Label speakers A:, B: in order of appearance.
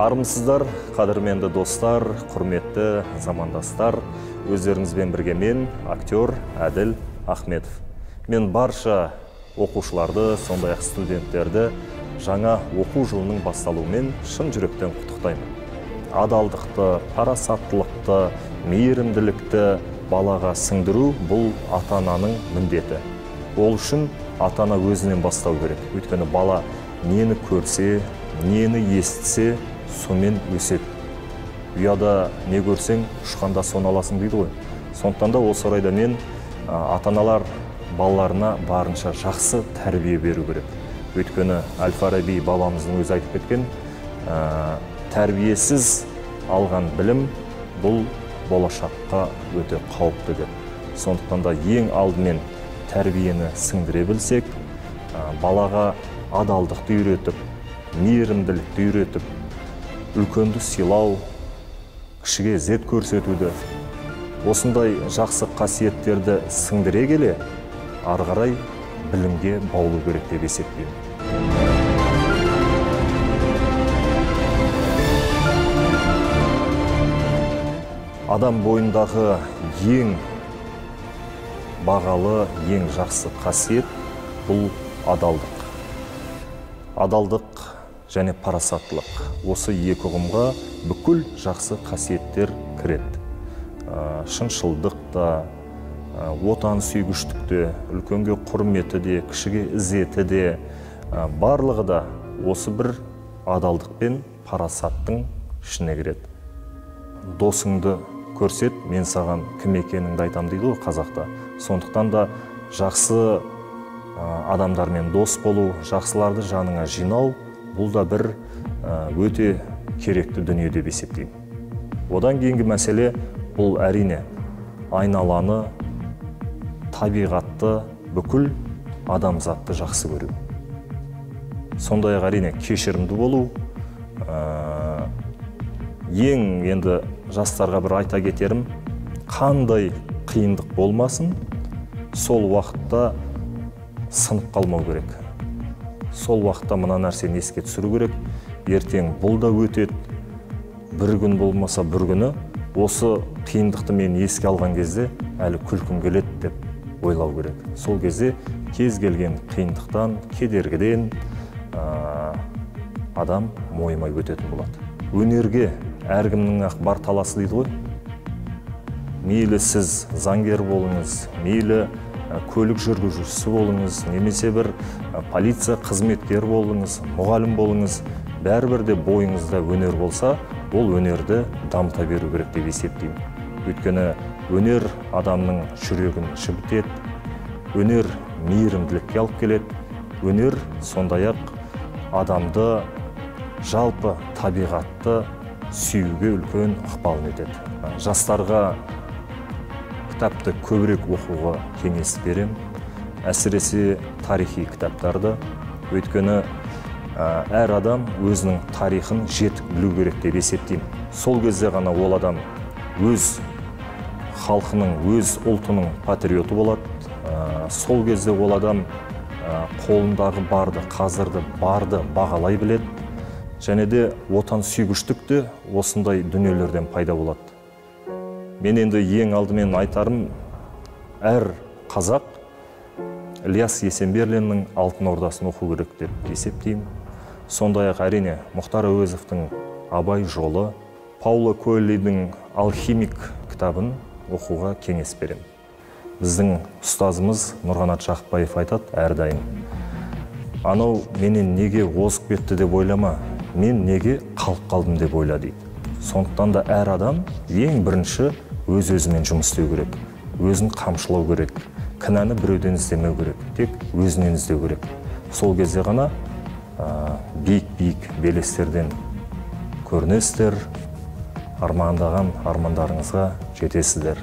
A: Армысыздар, қадірменді достар, құрметті замандастар. Өздеріңізбен бірге мен, актер Әділ Ахметов. Мен барша оқушыларды, сондай-ақ студенттерді жаңа оқу жылының басталуымен шын жүректен құттықтаймын. Адалдықты, парасаттылықты, мейірімділікті балаға сіңдіру бұл ата-ананың міндеті. Ол үшін ата-ана өзінен бастау керек. Өйткені бала нені көрсе, нені естісе, сонымен өседі. Ұяда не көрсең, ұшқанда соны аласың дейді ғой. Сондықтан да осы орайда мен ата-аналар балаларына барынша жақсы тәрбие беру керек. Өйткені Әл-Фараби бабамыздың өзі айтып кеткен, тәрбиесіз алған білім бұл болашаққа өте қауіпті деп. Сондықтан да ең алдымен тәрбиені сіңдіре білсек, балаға адалдықты үйретіп, мейірімділікті үйретіп, үлкенді сыйлау, кішіге ізет көрсетуді, осындай жақсы қасиеттерді сіңдіре келе, ары қарай білімге баулу керек деп есептеймін. Адам бойындағы ең бағалы, ең жақсы қасиет бұл адалдық. Адалдық және парасаттылық. Осы екі ұғымға бүкіл жақсы қасиеттер кіреді. Шыншылдық та, отан сүйгіштік те, үлкенге құрметі де, кішіге ізеті де, барлығы да осы бір адалдық пен парасаттың ішіне кіреді. Досыңды көрсет, мен саған кім екеніңді айтам дейді ғой қазақта. Сондықтан да жақсы адамдармен дос болу, жақсыларды жаныңа жинау, бұл да бір өте керекті дүние деп есептеймін. Одан кейінгі мәселе бұл әрине айналаны, табиғатты, бүкіл адамзатты жақсы көру. Сондай-ақ әрине кешірімді болу. Ең енді жастарға бір айта кетерім, қандай қиындық болмасын, сол уақытта сынып қалмау керек. Сол уақытта мына нәрсені еске түсіру керек. Ертең бұл да өтеді. Бір күн болмаса бір күні осы қиындықты мен еске алған кезде әлі күлкім келеді деп ойлау керек. Сол кезде кез келген қиындықтан, кедергіден адам мойымай өтетін болады. Өнерге әркімнің ақ бар таласы дейді ғой. Мейлі сіз заңгер болыңыз, мейлі көлік жүргізушісі болыңыз, немесе бір полиция қызметкер болыңыз, мұғалім болыңыз, бәрібір де бойыңызда өнер болса, ол өнерді дамыта беру керек деп есептеймін. Өйткені өнер адамның жүрегін жібітеді, өнер мейірімділікке алып келеді, өнер сондай-ақ адамды, жалпы табиғатты сүюге үлкен ықпалын етеді. Жастарға кітапты көбірек оқуға кеңес берем. Әсіресе тарихи кітаптарды. Өйткені әр адам өзінің тарихын жетік білу керек деп есептеймін. Сол кезде ғана ол адам өз халқының, өз ұлтының патриоты болады. Сол кезде ол адам қолындағы барды, қазірді барды бағалай біледі. Және де отан сүйгіштік те осындай дүниелерден пайда болады. Мен енді ең алдымен айтарым, әр қазақ Ілияс Есенберлиннің Алтын Ордасын оқу керек деп есептеймін. Сондай-ақ әрине Мұхтар Әуезовтің Абай жолы, Пауло Коэльодің Алхимик кітабын оқуға кеңес беремін. Біздің ұстазымыз Нұрғанат Жақыпбаев айтады әрдайым: анау менен неге озып кетті деп ойлама, мен неге қалып қалдым деп ойла дейді. Сондықтан да әр адам ең бірінші өз-өзімен жұмыс істеу керек, өзін қамшылау керек, кінәні біреуден іздемеу керек, тек өзінен іздеу керек. Сол кезде ғана биік-биік белестерден көрінесіздер, армандаған армандарыңызға жетесіздер.